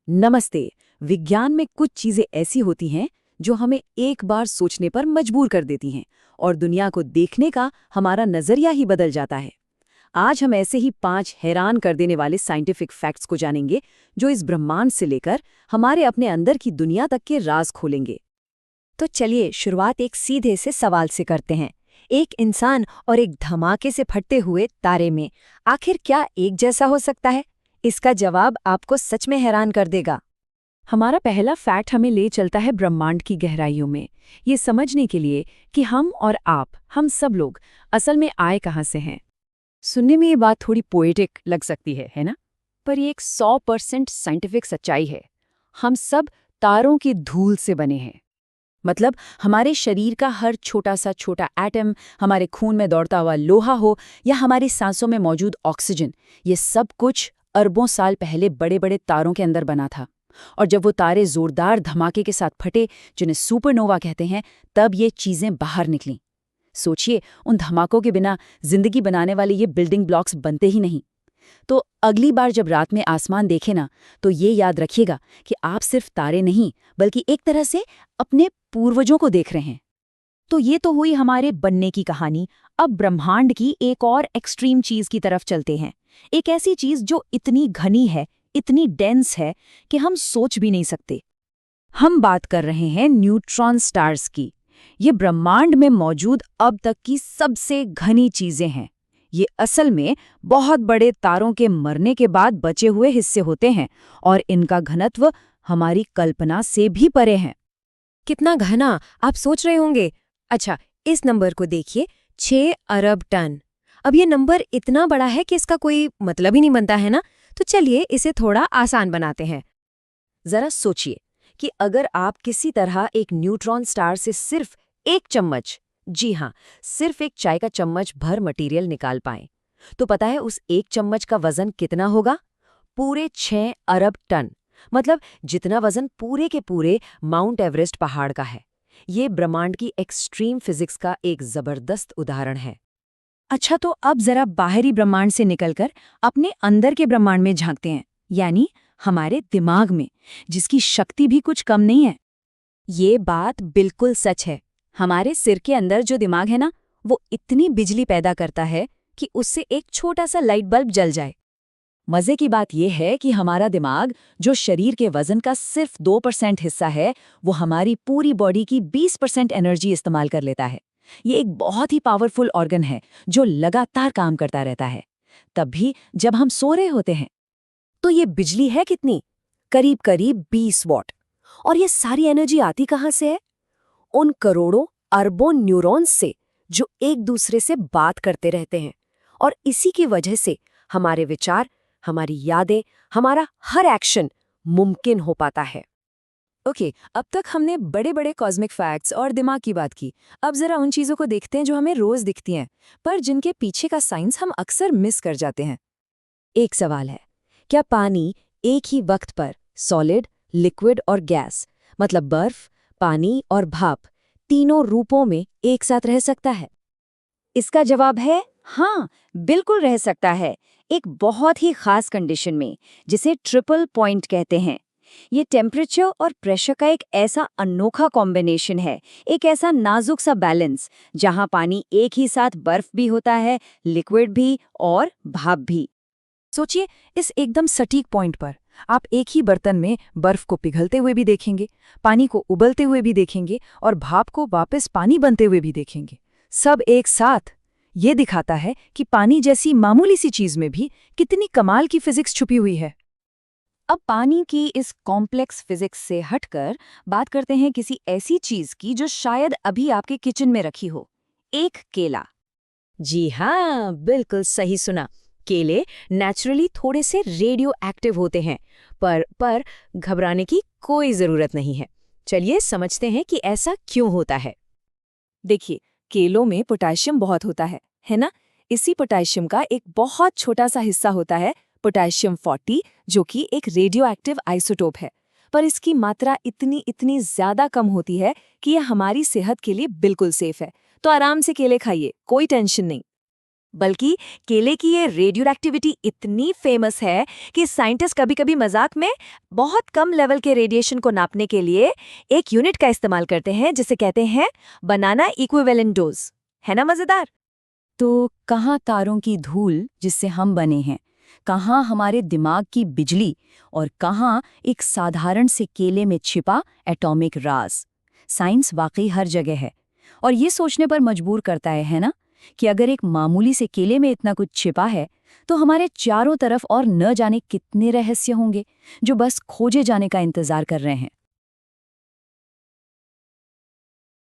नमस्ते। विज्ञान में कुछ चीजें ऐसी होती हैं जो हमें एक बार सोचने पर मजबूर कर देती हैं और दुनिया को देखने का हमारा नजरिया ही बदल जाता है। आज हम ऐसे ही 5 हैरान कर देने वाले साइंटिफिक फैक्ट्स को जानेंगे जो इस ब्रह्मांड से लेकर हमारे अपने अंदर की दुनिया तक के राज खोलेंगे। तो चलिए शुरुआत एक सीधे से सवाल से करते हैं। एक इंसान और एक धमाके से फटते हुए तारे में आखिर क्या एक जैसा हो सकता है? इसका जवाब आपको सच में हैरान कर देगा। हमारा पहला फैक्ट हमें ले चलता है ब्रह्मांड की गहराइयों में, ये समझने के लिए कि हम और आप, हम सब लोग असल में आए कहाँ से हैं। सुनने में ये बात थोड़ी पोएटिक लग सकती है ना? पर ये एक 100% साइंटिफिक सच्चाई है। हम सब तारों की धूल से बने हैं। मतलब हमारे शरीर का हर छोटा एटम, हमारे खून में दौड़ता हुआ लोहा हो या हमारी सांसों में मौजूद ऑक्सीजन, ये सब कुछ अरबों साल पहले बड़े बड़े तारों के अंदर बना था। और जब वो तारे जोरदार धमाके के साथ फटे, जिन्हें सुपरनोवा कहते हैं, तब ये चीजें बाहर निकलीं। सोचिए, उन धमाकों के बिना जिंदगी बनाने वाले ये बिल्डिंग ब्लॉक्स बनते ही नहीं। तो अगली बार जब रात में आसमान देखे ना, तो ये याद रखिएगा कि आप सिर्फ तारे नहीं, बल्कि एक तरह से अपने पूर्वजों को देख रहे हैं। तो ये तो हुई हमारे बनने की कहानी। अब ब्रह्मांड की एक और एक्सट्रीम चीज की तरफ चलते हैं। एक ऐसी चीज जो इतनी घनी है, इतनी डेंस है कि हम सोच भी नहीं सकते। हम बात कर रहे हैं न्यूट्रॉन स्टार्स की। ये ब्रह्मांड में मौजूद अब तक की सबसे घनी चीजें हैं। ये असल में बहुत बड़े तारों के मरने के बाद बचे हुए हिस्से होते हैं और इनका घनत्व हमारी कल्पना से भी परे है। कितना घना, आप सोच रहे होंगे। अच्छा, इस नंबर को देखिए, 6 अरब टन। अब ये नंबर इतना बड़ा है कि इसका कोई मतलब ही नहीं बनता है ना। तो चलिए इसे थोड़ा आसान बनाते हैं। जरा सोचिए कि अगर आप किसी तरह एक न्यूट्रॉन स्टार से सिर्फ एक चम्मच, जी हाँ, सिर्फ एक चाय का चम्मच भर मटेरियल निकाल पाएं, तो पता है उस एक चम्मच का वजन कितना होगा? पूरे 6 अरब टन। मतलब जितना वजन पूरे के पूरे माउंट एवरेस्ट पहाड़ का है। ये ब्रह्मांड की एक्सट्रीम फिजिक्स का एक जबरदस्त उदाहरण है। अच्छा, तो अब जरा बाहरी ब्रह्मांड से निकलकर अपने अंदर के ब्रह्मांड में झांकते हैं, यानी हमारे दिमाग में, जिसकी शक्ति भी कुछ कम नहीं है। ये बात बिल्कुल सच है। हमारे सिर के अंदर जो दिमाग है ना, वो इतनी बिजली पैदा करता है कि उससे एक छोटा सा लाइट बल्ब जल जाए। मजे की बात यह है कि हमारा दिमाग, जो शरीर के वजन का सिर्फ 2% हिस्सा है, वो हमारी पूरी बॉडी की 20% एनर्जी इस्तेमाल कर लेता है। ये एक बहुत ही पावरफुल ऑर्गन है जो लगातार काम करता रहता है, तब भी जब हम सो रहे होते हैं। तो ये बिजली है कितनी? करीब करीब 20 वॉट। और ये सारी एनर्जी आती कहाँ से है? उन करोड़ों अरबों न्यूरॉन्स से जो एक दूसरे से बात करते रहते हैं। और इसी की वजह से हमारे विचार, हमारी यादें, हमारा हर एक्शन मुमकिन हो पाता है। ओके, अब तक हमने बड़े बड़े कॉस्मिक फैक्ट्स और दिमाग की बात की। अब जरा उन चीज़ों को देखते हैं जो हमें रोज दिखती हैं, पर जिनके पीछे का साइंस हम अक्सर मिस कर जाते हैं। एक सवाल है, क्या पानी एक ही वक्त पर सॉलिड, लिक्विड और गैस, मतलब बर्फ, पानी और भाप, तीनों रूपों में एक साथ रह सकता है? इसका जवाब है हाँ, बिल्कुल रह सकता है। एक बहुत ही खास कंडीशन में, जिसे ट्रिपल पॉइंट कहते हैं। ये टेम्परेचर और प्रेशर का एक ऐसा अनोखा कॉम्बिनेशन है, एक ऐसा नाजुक सा बैलेंस, जहां पानी एक ही साथ बर्फ भी होता है, लिक्विड भी और भाप भी। सोचिए, इस एकदम सटीक पॉइंट पर आप एक ही बर्तन में बर्फ को पिघलते हुए भी देखेंगे, पानी को उबलते हुए भी देखेंगे और भाप को वापस पानी बनते हुए भी देखेंगे, सब एक साथ। ये दिखाता है कि पानी जैसी मामूली सी चीज में भी कितनी कमाल की फिजिक्स छुपी हुई है। अब पानी की इस कॉम्प्लेक्स फिजिक्स से हटकर बात करते हैं किसी ऐसी चीज की जो शायद अभी आपके किचन में रखी हो। एक केला। जी हाँ, बिल्कुल सही सुना। केले नेचुरली थोड़े से रेडियो एक्टिव होते हैं, पर घबराने की कोई जरूरत नहीं है। चलिए समझते हैं कि ऐसा क्यों होता है। देखिए, केलों में पोटेशियम बहुत होता है ना? इसी पोटेशियम का एक बहुत छोटा सा हिस्सा होता है पोटेशियम 40, जो कि एक रेडियो एक्टिव आइसोटोप है। पर इसकी मात्रा इतनी ज्यादा कम होती है कि यह हमारी सेहत के लिए बिल्कुल सेफ है। तो आराम से केले खाइए, कोई टेंशन नहीं। बल्कि केले की ये रेडियो एक्टिविटी इतनी फेमस है कि साइंटिस्ट कभी-कभी मजाक में बहुत कम लेवल के रेडिएशन को नापने के लिए एक यूनिट का इस्तेमाल करते हैं जिसे कहते हैं बनाना इक्विवेलेंट डोज। है ना मजेदार? तो कहाँ तारों की धूल जिससे हम बने हैं, कहाँ हमारे दिमाग की बिजली, और कहाँ एक साधारण से केले में छिपा एटॉमिक राज। साइंस वाकई हर जगह है, और ये सोचने पर मजबूर करता है ना, कि अगर एक मामूली से केले में इतना कुछ छिपा है, तो हमारे चारों तरफ और न जाने कितने रहस्य होंगे जो बस खोजे जाने का इंतजार कर रहे हैं।